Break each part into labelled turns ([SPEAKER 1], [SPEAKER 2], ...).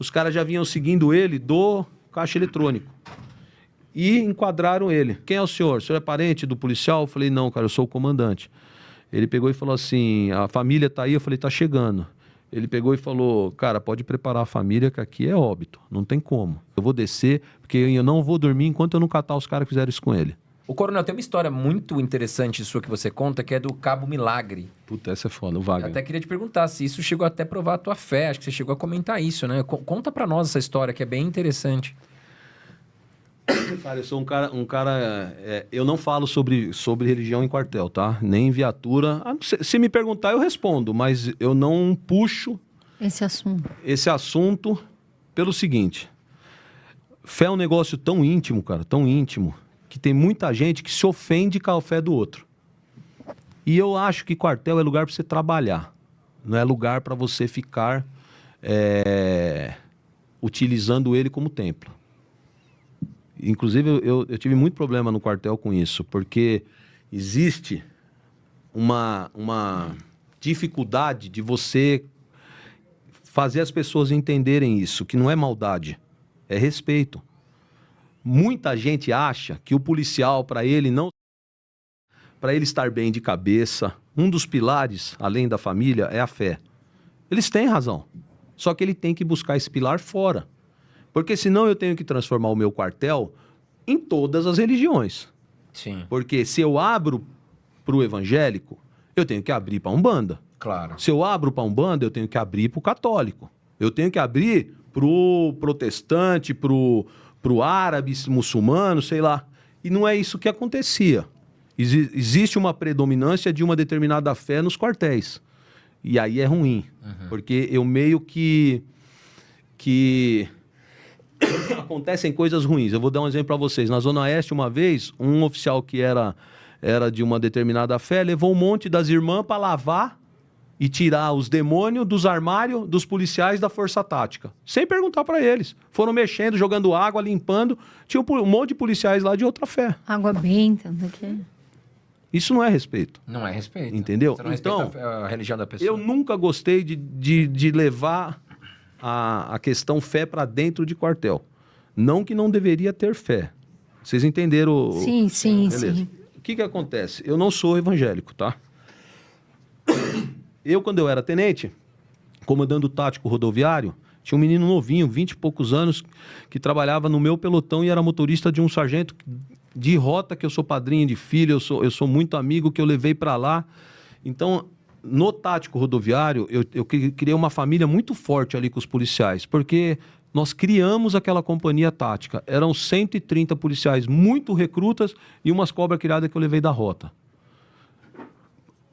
[SPEAKER 1] os caras já vinham seguindo ele do caixa eletrônico. E enquadraram ele. Quem é o senhor? O senhor é parente do policial? Eu falei, não, cara, eu sou o comandante. Ele pegou e falou assim, a família tá aí? Eu falei, tá chegando. Ele pegou e falou, cara, pode preparar a família que aqui é óbito, não tem como. Eu vou descer, porque eu não vou dormir enquanto eu não catar os caras que fizeram isso com ele.
[SPEAKER 2] O Coronel, tem uma história muito interessante sua que você conta, que é do Cabo Milagre.
[SPEAKER 1] Puta, essa é foda, o Wagner.
[SPEAKER 2] Eu até queria te perguntar se isso chegou até a provar a tua fé, acho que você chegou a comentar isso, né? Conta pra nós essa história, que é bem interessante.
[SPEAKER 1] Cara, eu sou um cara eu não falo sobre religião em quartel, tá? Nem em viatura. Se me perguntar, eu respondo, mas eu não puxo esse assunto pelo seguinte. Fé é um negócio tão íntimo, cara, tão íntimo, que tem muita gente que se ofende com a fé do outro. E eu acho que quartel é lugar para você trabalhar, não é lugar para você ficar utilizando ele como templo. Inclusive, eu tive muito problema no quartel com isso, porque existe uma dificuldade de você fazer as pessoas entenderem isso, que não é maldade, é respeito. Muita gente acha que o policial, para ele estar bem de cabeça, um dos pilares, além da família, é a fé. Eles têm razão, só que ele tem que buscar esse pilar fora. Porque senão eu tenho que transformar o meu quartel em todas as religiões.
[SPEAKER 2] Sim.
[SPEAKER 1] Porque se eu abro para o evangélico, eu tenho que abrir para a Umbanda.
[SPEAKER 2] Claro.
[SPEAKER 1] Se eu abro para a Umbanda, eu tenho que abrir para o católico. Eu tenho que abrir para o protestante, para o árabe, muçulmano, sei lá. E não é isso que acontecia. Existe uma predominância de uma determinada fé nos quartéis. E aí é ruim. Porque eu meio que acontecem coisas ruins. Eu vou dar um exemplo para vocês. Na Zona Oeste, uma vez, um oficial que era de uma determinada fé levou um monte das irmãs para lavar e tirar os demônios dos armários dos policiais da Força Tática. Sem perguntar para eles. Foram mexendo, jogando água, limpando. Tinha um monte de policiais lá de outra fé.
[SPEAKER 3] Água benta, não sei o quê.
[SPEAKER 1] Isso não é respeito.
[SPEAKER 2] Não é respeito.
[SPEAKER 1] Entendeu?
[SPEAKER 2] Você não respeita a religião da pessoa.
[SPEAKER 1] Eu nunca gostei de levar a questão fé para dentro de quartel. Não que não deveria ter fé. Vocês entenderam?
[SPEAKER 3] Sim.
[SPEAKER 1] Beleza. O que acontece? Eu não sou evangélico, tá? Quando eu era tenente, comandando o tático rodoviário, tinha um menino novinho, 20 e poucos anos, que trabalhava no meu pelotão e era motorista de um sargento de rota, que eu sou padrinho de filho, eu sou muito amigo, que eu levei para lá. Então, no tático rodoviário, eu criei uma família muito forte ali com os policiais, porque nós criamos aquela companhia tática. Eram 130 policiais muito recrutas e umas cobras criadas que eu levei da rota.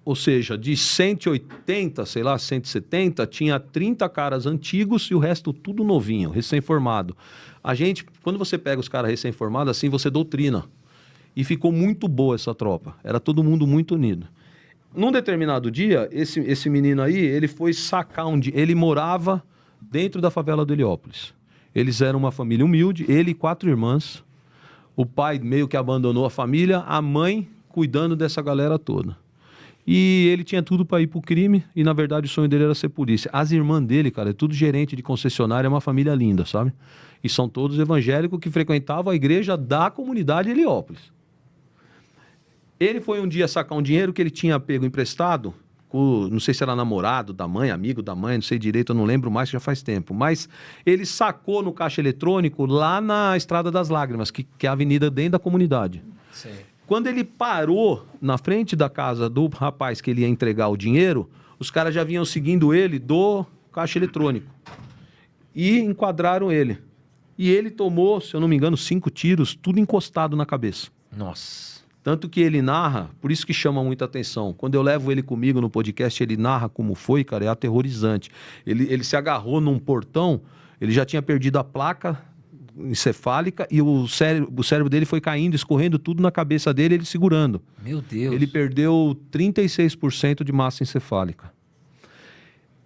[SPEAKER 1] Ou seja, de 180, sei lá, 170, tinha 30 caras antigos e o resto tudo novinho, recém-formado. A gente, quando você pega os caras recém-formados, assim, você doutrina. E ficou muito boa essa tropa. Era todo mundo muito unido. Num determinado dia, esse menino aí, ele foi sacar ele morava dentro da favela do Heliópolis. Eles eram uma família humilde, ele e 4 irmãs. O pai meio que abandonou a família, a mãe cuidando dessa galera toda. E ele tinha tudo para ir pro crime e, na verdade, o sonho dele era ser polícia. As irmãs dele, cara, é tudo gerente de concessionária, é uma família linda, sabe? E são todos evangélicos que frequentavam a igreja da comunidade Heliópolis. Ele foi um dia sacar um dinheiro que ele tinha pego emprestado, não sei se era namorado da mãe, amigo da mãe, não sei direito, eu não lembro mais, já faz tempo. Mas ele sacou no caixa eletrônico lá na Estrada das Lágrimas, que é a avenida dentro da comunidade.
[SPEAKER 2] Sim.
[SPEAKER 1] Quando ele parou na frente da casa do rapaz que ele ia entregar o dinheiro, os caras já vinham seguindo ele do caixa eletrônico. E enquadraram ele. E ele tomou, se eu não me engano, 5 tiros, tudo encostado na cabeça.
[SPEAKER 2] Nossa.
[SPEAKER 1] Tanto que ele narra, por isso que chama muita atenção. Quando eu levo ele comigo no podcast, ele narra como foi, cara, é aterrorizante. Ele se agarrou num portão, ele já tinha perdido a placa encefálica e o cérebro dele foi caindo, escorrendo tudo na cabeça dele, ele segurando.
[SPEAKER 2] Meu Deus.
[SPEAKER 1] Ele perdeu 36% de massa encefálica.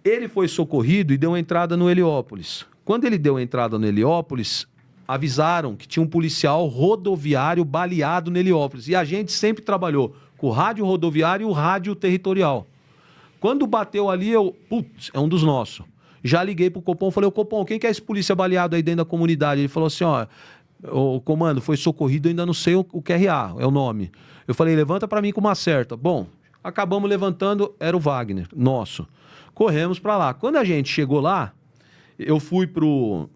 [SPEAKER 1] Ele foi socorrido e deu entrada no Heliópolis. Quando ele deu entrada no Heliópolis, avisaram que tinha um policial rodoviário baleado no Heliópolis. E a gente sempre trabalhou com o rádio rodoviário e o rádio territorial. Quando bateu ali, putz, é um dos nossos. Já liguei pro Copom, falei, ô Copom, quem que é esse polícia baleado aí dentro da comunidade? Ele falou assim, ó, o comando, foi socorrido, eu ainda não sei o QRA, é o nome. Eu falei, levanta pra mim com uma certa. Bom, acabamos levantando, era o Wagner, nosso. Corremos pra lá. Quando a gente chegou lá, eu fui pro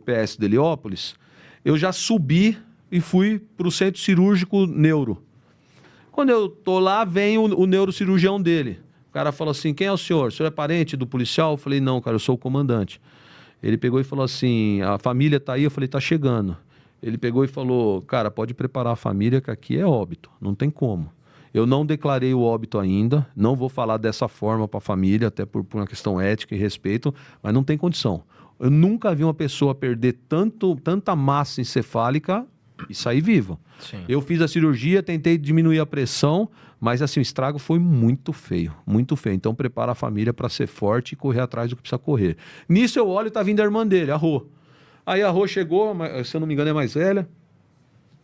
[SPEAKER 1] PS de Heliópolis, eu já subi e fui pro centro cirúrgico neuro. Quando eu tô lá, vem o neurocirurgião dele. O cara falou assim, quem é o senhor? O senhor é parente do policial? Eu falei, não, cara, eu sou o comandante. Ele pegou e falou assim, a família tá aí? Eu falei, tá chegando. Ele pegou e falou, cara, pode preparar a família que aqui é óbito, não tem como. Eu não declarei o óbito ainda, não vou falar dessa forma para a família, até por uma questão ética e respeito, mas não tem condição. Eu nunca vi uma pessoa perder tanta massa encefálica e sair viva.
[SPEAKER 2] Sim.
[SPEAKER 1] Eu fiz a cirurgia, tentei diminuir a pressão, mas assim, o estrago foi muito feio, muito feio. Então prepara a família para ser forte e correr atrás do que precisa correr. Nisso eu olho e tá vindo a irmã dele, a Rô. Aí a Rô chegou, se eu não me engano é mais velha.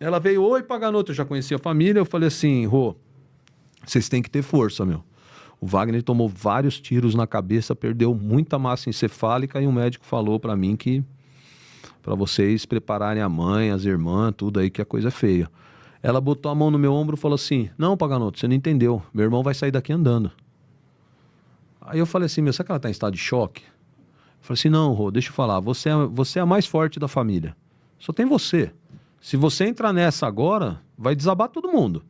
[SPEAKER 1] Ela veio, oi, Paganoto, eu já conhecia a família. Eu falei assim, Rô, vocês têm que ter força, meu. O Wagner tomou vários tiros na cabeça, perdeu muita massa encefálica e o médico falou para mim que para vocês prepararem a mãe, as irmãs, tudo aí que a coisa é feia. Ela botou a mão no meu ombro e falou assim, não, Paganoto, você não entendeu, meu irmão vai sair daqui andando. Aí eu falei assim, meu, será que ela tá em estado de choque? Eu falei assim, não, Rô, deixa eu falar, você é a mais forte da família. Só tem você. Se você entrar nessa agora, vai desabar todo mundo.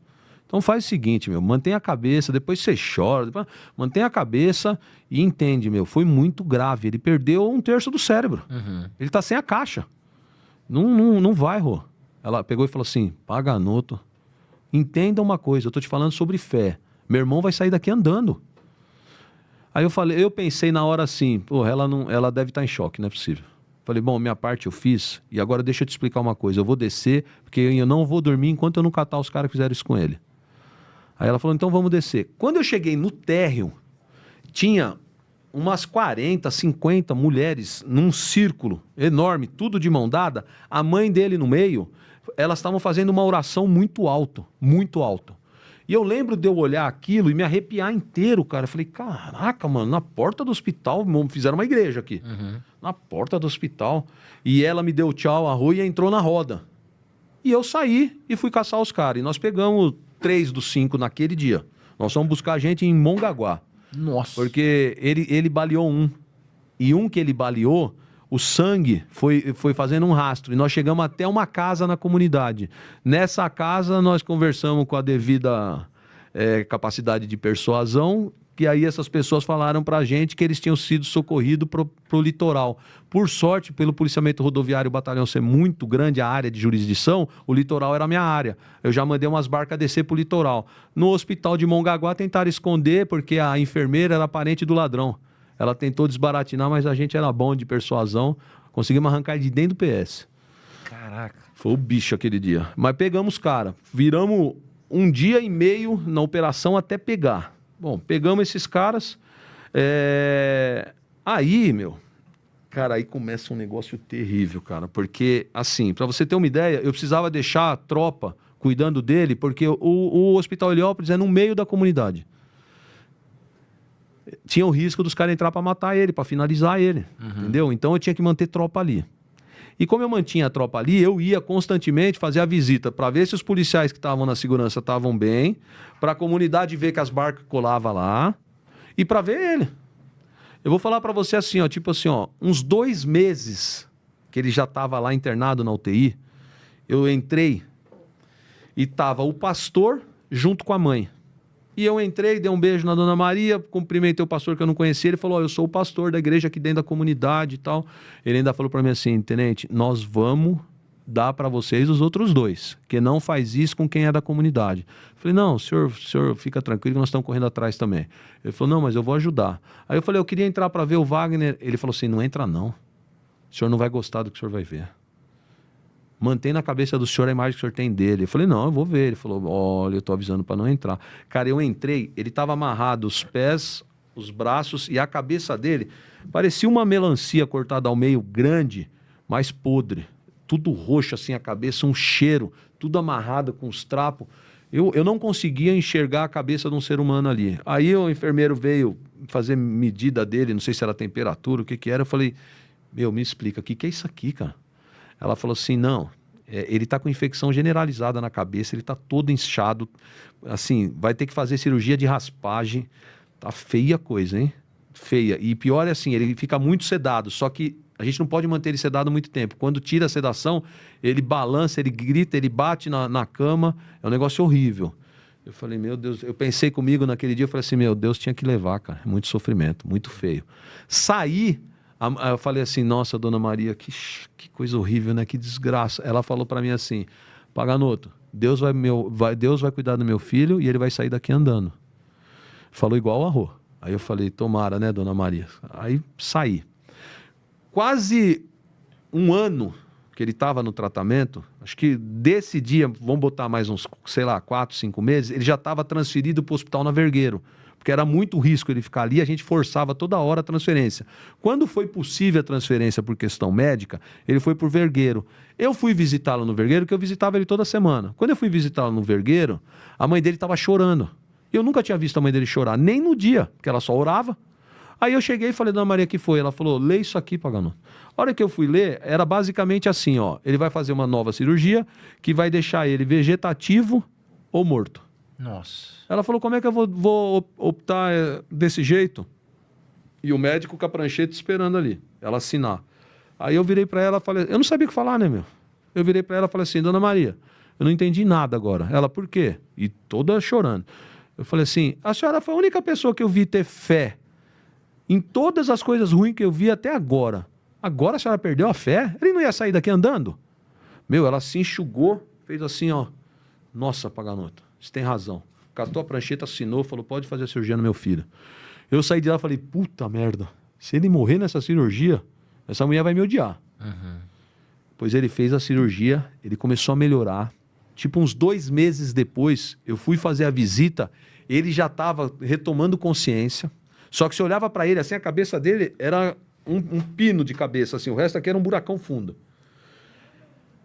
[SPEAKER 1] Então faz o seguinte, meu, mantenha a cabeça, depois você chora, mantenha a cabeça e entende, meu, foi muito grave. Ele perdeu 1/3 do cérebro.
[SPEAKER 2] Uhum.
[SPEAKER 1] Ele tá sem a caixa. Não vai, Rô. Ela pegou e falou assim, Paganoto, entenda uma coisa, eu tô te falando sobre fé. Meu irmão vai sair daqui andando. Aí eu pensei na hora assim, pô, ela deve estar em choque, não é possível. Falei, bom, minha parte eu fiz, e agora deixa eu te explicar uma coisa, eu vou descer, porque eu não vou dormir enquanto eu não catar os caras que fizeram isso com ele. Aí ela falou, então vamos descer. Quando eu cheguei no térreo, tinha umas 40, 50 mulheres num círculo enorme, tudo de mão dada, a mãe dele no meio, elas estavam fazendo uma oração muito alto, muito alto. E eu lembro de eu olhar aquilo e me arrepiar inteiro, cara. Eu falei, caraca, mano, na porta do hospital, fizeram uma igreja aqui.
[SPEAKER 2] Uhum.
[SPEAKER 1] Na porta do hospital. E ela me deu tchau, a Rô, e entrou na roda. E eu saí e fui caçar os caras. E nós pegamos 3 dos 5 naquele dia. Nós fomos buscar a gente em Mongaguá.
[SPEAKER 2] Nossa.
[SPEAKER 1] Porque ele baleou um. E um que ele baleou, o sangue foi fazendo um rastro. E nós chegamos até uma casa na comunidade. Nessa casa, nós conversamos com a devida capacidade de persuasão, que aí essas pessoas falaram pra gente que eles tinham sido socorridos pro litoral. Por sorte, pelo policiamento rodoviário, o batalhão ser muito grande, a área de jurisdição, o litoral era a minha área. Eu já mandei umas barcas descer pro litoral. No hospital de Mongaguá tentaram esconder, porque a enfermeira era parente do ladrão. Ela tentou desbaratinar, mas a gente era bom de persuasão. Conseguimos arrancar de dentro do PS.
[SPEAKER 2] Caraca.
[SPEAKER 1] Foi o bicho aquele dia. Mas pegamos, cara. Viramos 1 dia e meio na operação até pegar. Bom, pegamos esses caras. Aí, meu... Cara, aí começa um negócio terrível, cara. Porque, assim, pra você ter uma ideia, eu precisava deixar a tropa cuidando dele, porque o Hospital Heliópolis é no meio da comunidade. Tinha o risco dos caras entrar pra matar ele, pra finalizar ele, entendeu? Então eu tinha que manter tropa ali. E como eu mantinha a tropa ali, eu ia constantemente fazer a visita pra ver se os policiais que estavam na segurança estavam bem, pra comunidade ver que as barcas colavam lá e pra ver ele. Eu vou falar pra você assim, ó, tipo assim, ó, uns 2 meses que ele já tava lá internado na UTI, eu entrei e tava o pastor junto com a mãe. E eu entrei, dei um beijo na Dona Maria, cumprimentei o pastor que eu não conhecia, ele falou, eu sou o pastor da igreja aqui dentro da comunidade e tal. Ele ainda falou para mim assim, tenente, nós vamos dar para vocês os outros 2, que não faz isso com quem é da comunidade. Eu falei, não, senhor fica tranquilo que nós estamos correndo atrás também. Ele falou, não, mas eu vou ajudar. Aí eu falei, eu queria entrar para ver o Wagner. Ele falou assim, não entra não, o senhor não vai gostar do que o senhor vai ver. Mantém na cabeça do senhor a imagem que o senhor tem dele. Eu falei, não, eu vou ver. Ele falou, olha, eu tô avisando para não entrar. Cara, eu entrei, ele tava amarrado os pés, os braços e a cabeça dele parecia uma melancia cortada ao meio, grande, mas podre. Tudo roxo assim a cabeça, um cheiro, tudo amarrado com os trapos. Eu não conseguia enxergar a cabeça de um ser humano ali. Aí o enfermeiro veio fazer medida dele, não sei se era temperatura, o que que era. Eu falei, me explica, o que é isso aqui, cara? Ela falou assim, não, ele tá com infecção generalizada na cabeça, ele tá todo inchado, assim, vai ter que fazer cirurgia de raspagem. Tá feia a coisa, hein? Feia. E pior é assim, ele fica muito sedado, só que a gente não pode manter ele sedado muito tempo. Quando tira a sedação, ele balança, ele grita, ele bate na cama. É um negócio horrível. Eu falei, meu Deus, eu pensei comigo naquele dia, eu falei assim, meu Deus, tinha que levar, cara. É muito sofrimento, muito feio. Saí, eu falei assim, nossa, dona Maria, que coisa horrível, né? Que desgraça. Ela falou pra mim assim, Paganoto, Deus vai cuidar do meu filho e ele vai sair daqui andando. Falou igual o Arro. Aí eu falei, tomara, né, dona Maria? Aí saí. Quase um ano que ele estava no tratamento, acho que desse dia, vamos botar mais uns, 4, 5 meses, ele já estava transferido para o hospital na Vergueiro, porque era muito risco ele ficar ali, a gente forçava toda hora a transferência. Quando foi possível a transferência por questão médica, ele foi para o Vergueiro. Eu fui visitá-lo no Vergueiro, porque eu visitava ele toda semana. Quando eu fui visitá-lo no Vergueiro, a mãe dele estava chorando. Eu nunca tinha visto a mãe dele chorar, nem no dia, porque ela só orava. Aí eu cheguei e falei, dona Maria, que foi? Ela falou, lê isso aqui, Paganoto. A hora que eu fui ler, era basicamente assim, ó. Ele vai fazer uma nova cirurgia que vai deixar ele vegetativo ou morto.
[SPEAKER 2] Nossa.
[SPEAKER 1] Ela falou, como é que eu vou optar desse jeito? E o médico com a prancheta esperando ali, ela assinar. Aí eu virei pra ela e falei, eu não sabia o que falar, né, meu? Eu virei pra ela e falei assim, dona Maria, eu não entendi nada agora. Ela, por quê? E toda chorando. Eu falei assim, a senhora foi a única pessoa que eu vi ter fé em todas as coisas ruins que eu vi até agora. Agora a senhora perdeu a fé? Ele não ia sair daqui andando? Ela se enxugou, fez assim, ó. Nossa, Paganoto, você tem razão. Catou a prancheta, assinou, falou, pode fazer a cirurgia no meu filho. Eu saí de lá e falei, puta merda, se ele morrer nessa cirurgia, essa mulher vai me odiar.
[SPEAKER 2] Uhum.
[SPEAKER 1] Pois ele fez a cirurgia, ele começou a melhorar. Tipo, uns 2 meses depois, eu fui fazer a visita, ele já estava retomando consciência. Só que se olhava para ele, assim, a cabeça dele era um pino de cabeça, assim, o resto aqui era um buracão fundo.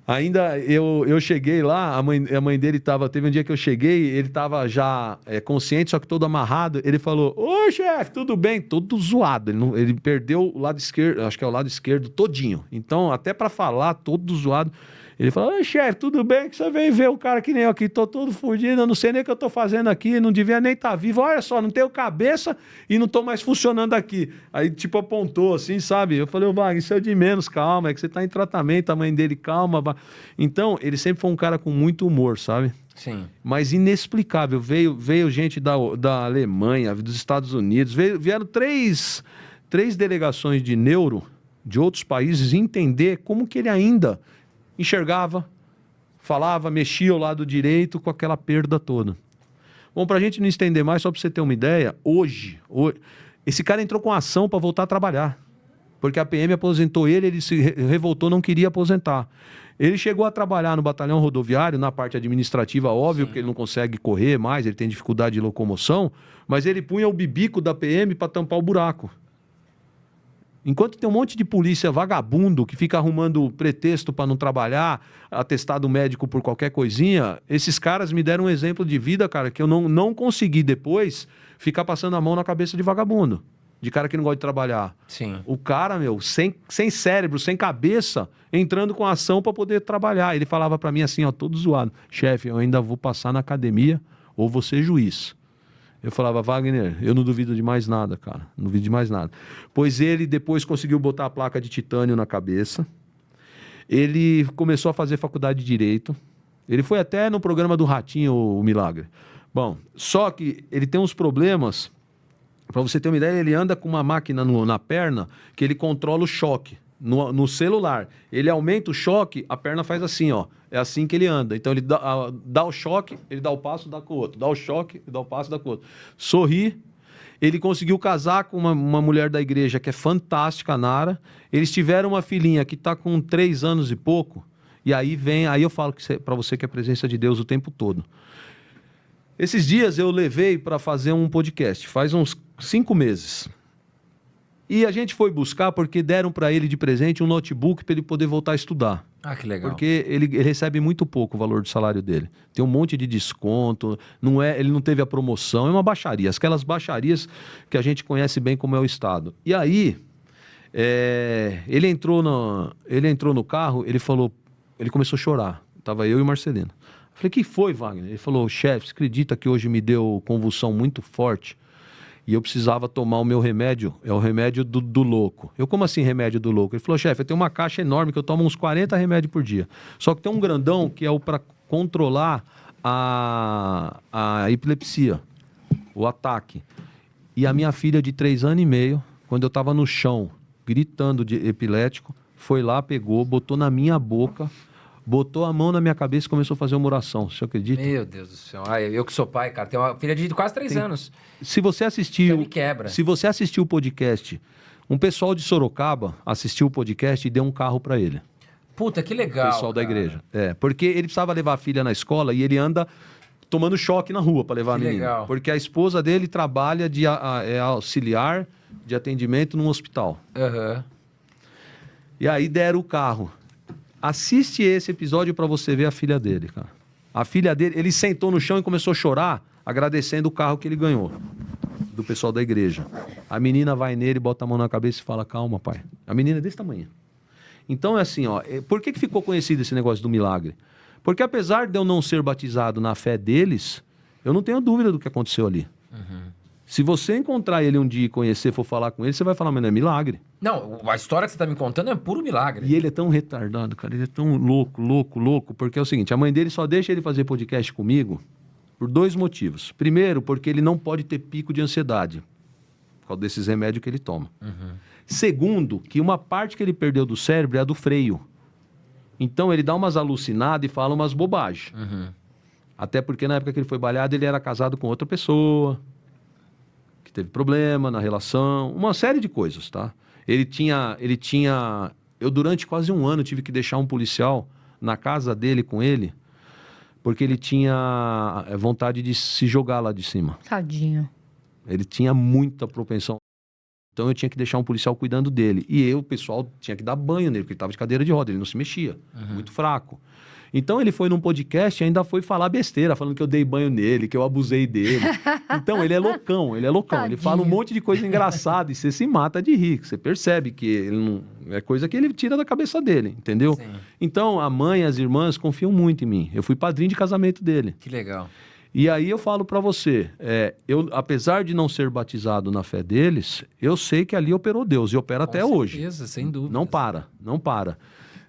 [SPEAKER 1] Ainda eu cheguei lá, a mãe dele estava... Teve um dia que eu cheguei, ele estava já consciente, só que todo amarrado. Ele falou, ô chefe, tudo bem? Todo zoado. Ele perdeu o lado esquerdo, acho que é o lado esquerdo todinho. Então, até para falar, todo zoado. Ele falou, ô chefe, tudo bem? Que você veio ver um cara que nem eu aqui, tô todo fudido, eu não sei nem o que eu tô fazendo aqui, não devia nem estar vivo. Olha só, não tenho cabeça e não tô mais funcionando aqui. Aí, tipo, apontou assim, sabe? Eu falei, ô Wagner, isso é de menos, calma, é que você tá em tratamento, a mãe dele, calma. Então, ele sempre foi um cara com muito humor, sabe?
[SPEAKER 2] Sim.
[SPEAKER 1] Mas inexplicável. Veio gente da Alemanha, dos Estados Unidos, vieram três delegações de neuro de outros países entender como que ele ainda enxergava, falava, mexia ao lado direito com aquela perda toda. Bom, para a gente não estender mais, só para você ter uma ideia, hoje, esse cara entrou com ação para voltar a trabalhar, porque a PM aposentou ele se revoltou, não queria aposentar. Ele chegou a trabalhar no batalhão rodoviário, na parte administrativa, óbvio, porque ele não consegue correr mais, ele tem dificuldade de locomoção, mas ele punha o bibico da PM para tampar o buraco. Enquanto tem um monte de polícia vagabundo que fica arrumando pretexto para não trabalhar, atestado médico por qualquer coisinha, esses caras me deram um exemplo de vida, cara, que eu não consegui depois ficar passando a mão na cabeça de vagabundo, de cara que não gosta de trabalhar.
[SPEAKER 2] Sim.
[SPEAKER 1] O cara, sem cérebro, sem cabeça, entrando com ação para poder trabalhar. Ele falava para mim assim, ó, todo zoado, chefe, eu ainda vou passar na academia ou vou ser juiz. Eu falava, Wagner, eu não duvido de mais nada, cara. Não duvido de mais nada. Pois ele depois conseguiu botar a placa de titânio na cabeça. Ele começou a fazer faculdade de Direito. Ele foi até no programa do Ratinho, o Milagre. Bom, só que ele tem uns problemas. Para você ter uma ideia, ele anda com uma máquina na perna que ele controla o choque. No celular. Ele aumenta o choque, a perna faz assim, ó. É assim que ele anda. Então ele dá o choque, ele dá o passo, dá com o outro. Dá o choque, ele dá o passo, dá com o outro. Sorri. Ele conseguiu casar com uma mulher da igreja que é fantástica, a Nara. Eles tiveram uma filhinha que está com 3 anos e pouco. E aí eu falo para você que é a presença de Deus o tempo todo. Esses dias eu levei para fazer um podcast, faz uns 5 meses. E a gente foi buscar porque deram para ele de presente um notebook para ele poder voltar a estudar.
[SPEAKER 2] Ah, que legal.
[SPEAKER 1] Porque ele recebe muito pouco o valor do salário dele. Tem um monte de desconto, ele não teve a promoção, é uma baixaria. Aquelas baixarias que a gente conhece bem como é o Estado. E aí, ele entrou no carro, ele começou a chorar. Tava eu e o Marcelino. Eu falei, que foi, Wagner? Ele falou, chefe, você acredita que hoje me deu convulsão muito forte? E eu precisava tomar o meu remédio, é o remédio do louco. Eu, como assim remédio do louco? Ele falou, chefe, eu tenho uma caixa enorme que eu tomo uns 40 remédios por dia. Só que tem um grandão que é o para controlar a epilepsia, o ataque. E a minha filha de 3 anos e meio, quando eu estava no chão, gritando de epilético, foi lá, pegou, botou na minha boca, botou a mão na minha cabeça e começou a fazer uma oração. Você acredita?
[SPEAKER 2] Meu Deus do céu. Ai, eu que sou pai, cara, tenho uma filha de quase 3 anos.
[SPEAKER 1] Se você assistiu,
[SPEAKER 2] Isso aí me quebra.
[SPEAKER 1] se você assistiu o podcast, um pessoal de Sorocaba assistiu o podcast e deu um carro para ele.
[SPEAKER 2] Puta, que legal.
[SPEAKER 1] O pessoal da
[SPEAKER 2] cara.
[SPEAKER 1] igreja. Porque ele precisava levar a filha na escola e ele anda tomando choque na rua para levar
[SPEAKER 2] Que
[SPEAKER 1] a menina.
[SPEAKER 2] legal.
[SPEAKER 1] Porque a esposa dele trabalha é auxiliar de atendimento num hospital.
[SPEAKER 2] Aham.
[SPEAKER 1] E aí deram o carro. Assiste esse episódio para você ver a filha dele, cara. A filha dele, ele sentou no chão e começou a chorar, agradecendo o carro que ele ganhou do pessoal da igreja. A menina vai nele, bota a mão na cabeça e fala, calma, pai. A menina é desse tamanho. Então é assim, ó, por que ficou conhecido esse negócio do milagre? Porque apesar de eu não ser batizado na fé deles, eu não tenho dúvida do que aconteceu ali. Se você encontrar ele um dia e conhecer, for falar com ele, você vai falar, mas não é milagre.
[SPEAKER 2] Não, a história que você tá me contando é puro milagre.
[SPEAKER 1] E ele é tão retardado, cara, ele é tão louco, porque é o seguinte, a mãe dele só deixa ele fazer podcast comigo por 2 motivos. Primeiro, porque ele não pode ter pico de ansiedade, por causa desses remédios que ele toma. Segundo, que uma parte que ele perdeu do cérebro é a do freio. Então ele dá umas alucinadas e fala umas bobagens. Até porque na época que ele foi baleado, ele era casado com outra pessoa, que teve problema na relação, uma série de coisas, tá? Eu durante quase um ano tive que deixar um policial na casa dele com ele, porque ele tinha vontade de se jogar lá de cima.
[SPEAKER 3] Tadinho.
[SPEAKER 1] Ele tinha muita propensão. Então eu tinha que deixar um policial cuidando dele. E o pessoal tinha que dar banho nele, porque ele estava de cadeira de roda, ele não se mexia, muito fraco. Então ele foi num podcast e ainda foi falar besteira, falando que eu dei banho nele, que eu abusei dele. Então ele é loucão.
[SPEAKER 3] Tadinho.
[SPEAKER 1] Ele fala um monte de coisa engraçada e você se mata de rir. Você percebe que ele não... é coisa que ele tira da cabeça dele, entendeu?
[SPEAKER 2] Sim.
[SPEAKER 1] Então a mãe e as irmãs confiam muito em mim. Eu fui padrinho de casamento dele.
[SPEAKER 2] Que legal.
[SPEAKER 1] E aí eu falo pra você, eu, apesar de não ser batizado na fé deles, eu sei que ali operou Deus e opera até hoje.
[SPEAKER 2] Com certeza, sem dúvida.
[SPEAKER 1] Não para.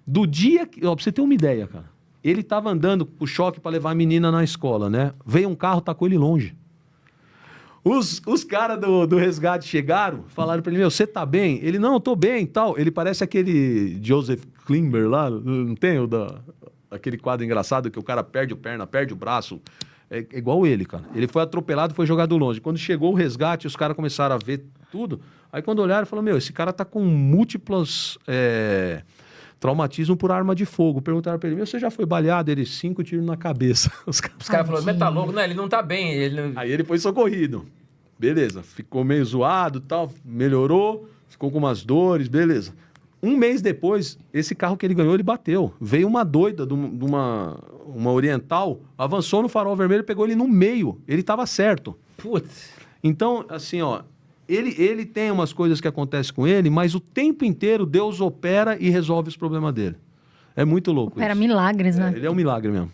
[SPEAKER 1] Do dia que... Ó, pra você ter uma ideia, cara. Ele tava andando com choque para levar a menina na escola, né? Veio um carro, tacou ele longe. Os caras do resgate chegaram, falaram para ele, você tá bem? Ele, não, eu tô bem e tal. Ele parece aquele Joseph Klimber lá, não tem aquele quadro engraçado que o cara perde a perna, perde o braço. É igual ele, cara. Ele foi atropelado, foi jogado longe. Quando chegou o resgate, os caras começaram a ver tudo. Aí quando olharam, falaram, esse cara tá com múltiplos traumatismo por arma de fogo. Perguntaram pra ele, você já foi baleado? Ele, 5 tiros na cabeça. Os
[SPEAKER 2] Os caras falaram, mas tá louco? Não, ele não tá bem.
[SPEAKER 1] Aí ele foi socorrido. Beleza. Ficou meio zoado e tal, melhorou, ficou com umas dores, beleza. Um mês depois, esse carro que ele ganhou, ele bateu. Veio uma doida de uma oriental, avançou no farol vermelho, pegou ele no meio. Ele tava certo.
[SPEAKER 2] Putz.
[SPEAKER 1] Então, assim, ó, ele tem umas coisas que acontecem com ele, mas o tempo inteiro Deus opera e resolve os problemas dele. É muito louco
[SPEAKER 3] Opera
[SPEAKER 1] isso.
[SPEAKER 3] milagres, né?
[SPEAKER 1] Ele é um milagre mesmo.